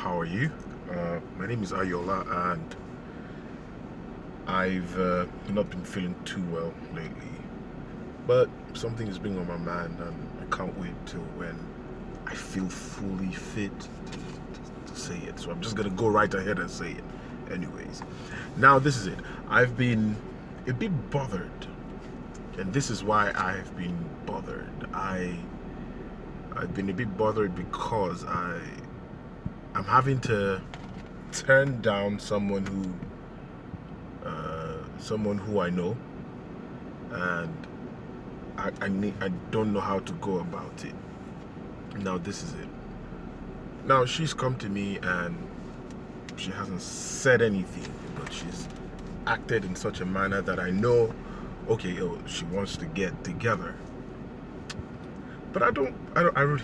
how are you? My name is Ayola, and I've not been feeling too well lately, but something is being on my mind, and I can't wait till when I feel fully fit to say it. So I'm just gonna go right ahead and say it. Anyways, now this is it. I've been a bit bothered, and this is why I've been bothered. I've been a bit bothered because I'm having to turn down someone who I know, and I don't know how to go about it. Now this is it. Now she's come to me and she hasn't said anything, but she's acted in such a manner that I know, okay, she wants to get together. But I really,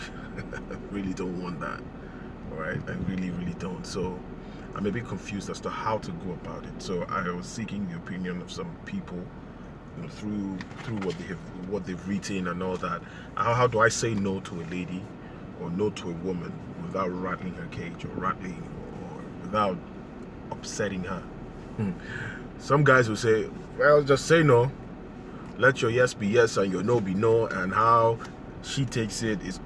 really don't want that. All right, I really don't. So I'm a bit confused as to how to go about it. So I was seeking the opinion of some people, through what they've written and all that. How do I say no to a lady or no to a woman without rattling her cage or without upsetting her? Some guys will say, well, just say no. Let your yes be yes and your no be no, and how she takes it is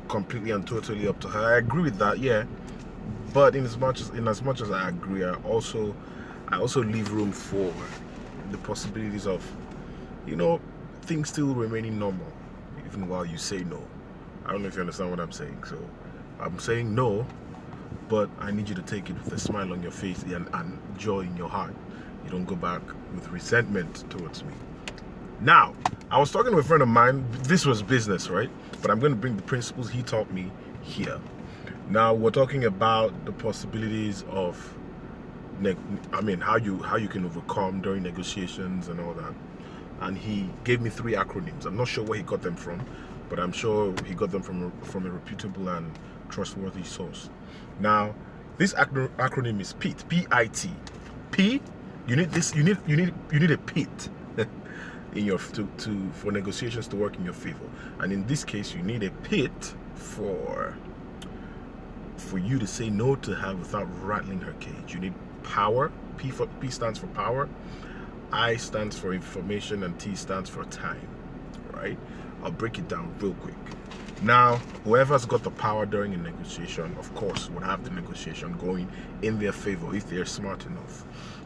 completely and totally up to her. I agree with that, yeah. But in as much as I agree, I also leave room for the possibilities of, things still remaining normal, even while you say no. I don't know if you understand what I'm saying. So I'm saying no, but I need you to take it with a smile on your face and joy in your heart. You don't go back with resentment towards me. Now, I was talking to a friend of mine. This was business, right? But I'm going to bring the principles he taught me here. Now, we're talking about the possibilities of, how you can overcome during negotiations and all that. And he gave me 3 acronyms. I'm not sure where he got them from, but I'm sure he got them from a reputable and trustworthy source. Now, this acronym is PIT. P-I-T. P. You need this. You need a pit in your for negotiations to work in your favor. And in this case, you need a pit for you to say no to her without rattling her cage. You need power. P stands for power. I stands for information, and T stands for time. Right? I'll break it down real quick. Now, whoever's got the power during a negotiation, of course, would have the negotiation going in their favor if they're smart enough.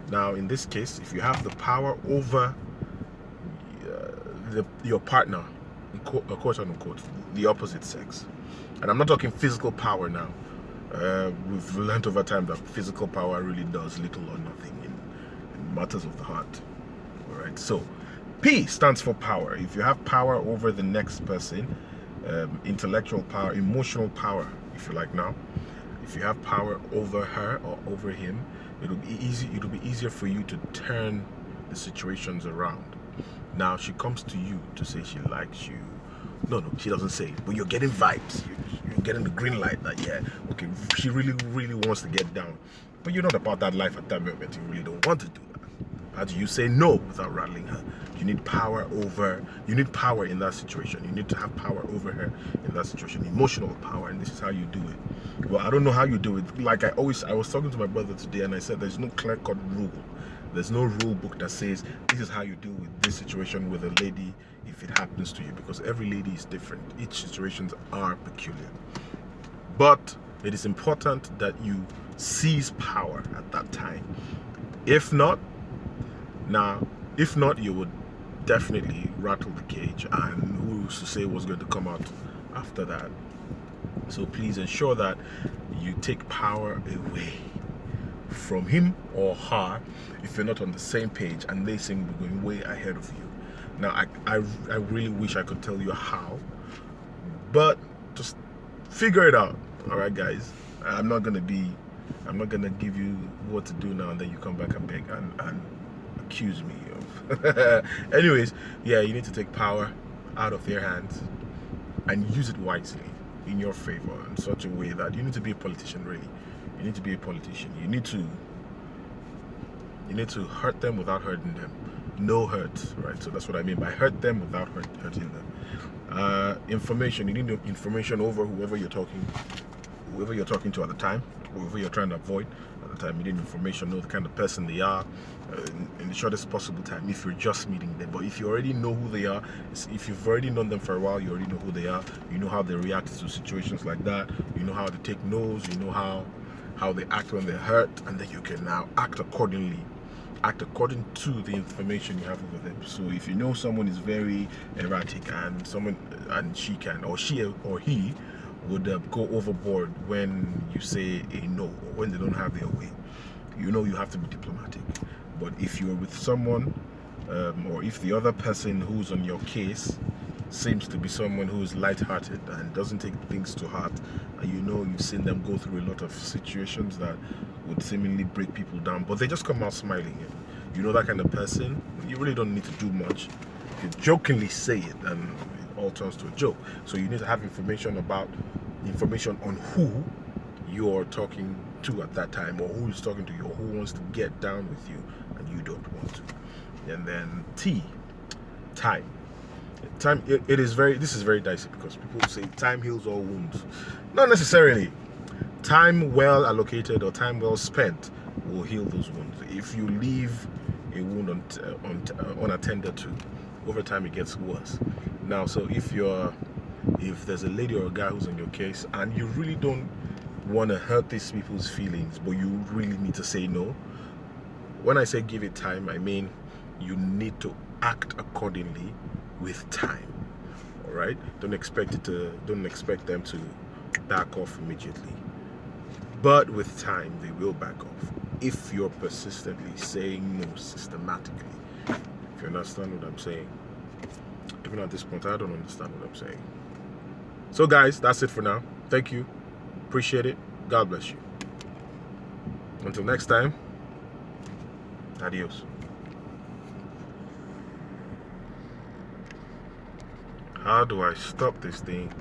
Now, in this case, if you have the power over your partner, quote unquote, the opposite sex, and I'm not talking physical power now. We've learned over time that physical power really does little or nothing in matters of the heart. All right. So, P stands for power. If you have power over the next person, intellectual power, emotional power, if you like. Now, if you have power over her or over him, it'll be easier for you to turn the situations around. Now she comes to you to say she likes you. No, she doesn't say it, but you're getting vibes. You're getting the green light that, yeah, okay, she really wants to get down. But you're not about that life at that moment. You really don't want to do that. How do you say no without rattling her? You need power in that situation. You need to have power over her in that situation. Emotional power, and this is how you do it. Well, I don't know how you do it. Like I was talking to my brother today, and I said there's no clear-cut rule. There's no rule book that says this is how you deal with this situation with a lady if it happens to you, because every lady is different. Each situations are peculiar. But it is important that you seize power at that time. If not, you would definitely rattle the cage, and who's to say what's going to come out after that? So please ensure that you take power away from him or her if you're not on the same page and they seem to be going way ahead of you. Now, I really wish I could tell you how, but just figure it out. All right, guys. I'm not gonna give you what to do now and then you come back and beg and accuse me of. Anyways, yeah, you need to take power out of their hands and use it wisely in your favor in such a way that you need to be a politician. Really, you need to be a politician. You need to hurt them without hurting them. No hurt, right? So that's what I mean by hurt them without hurting them. Information. You need information over whoever you're talking whoever you're talking to at the time, whoever you're trying to avoid at the time. You need information, know the kind of person they are in the shortest possible time if you're just meeting them. But if you already know who they are, if you've already known them for a while, you already know who they are. You know how they react to situations like that. You know how they take no's. You know how they act when they're hurt, and then you can now act accordingly. Act according to the information you have with them. So if you know someone is very erratic and she or he would go overboard when you say a no, or when they don't have their way, you know you have to be diplomatic. But if you're with someone, or if the other person who's on your case seems to be someone who's light-hearted and doesn't take things to heart, and you know you've seen them go through a lot of situations that would seemingly break people down, but they just come out smiling, you know that kind of person, you really don't need to do much. You jokingly say it and it all turns to a joke. So you need to have information on who you're talking to at that time, or who is talking to you, or who wants to get down with you and you don't want to. And then time. This is very dicey, because people say time heals all wounds. Not necessarily. Time well allocated or time well spent will heal those wounds. If you leave a wound unattended to, over time it gets worse. Now, so if there's a lady or a guy who's in your case and you really don't want to hurt these people's feelings, but you really need to say no, when I say give it time, I mean you need to act accordingly with time. All right, don't expect them to back off immediately, but with time they will back off if you're persistently saying no systematically. If you understand what I'm saying. Even at this point, I don't understand what I'm saying. So guys, that's it for now. Thank you, appreciate it. God bless you. Until next time, adios. How do I stop this thing?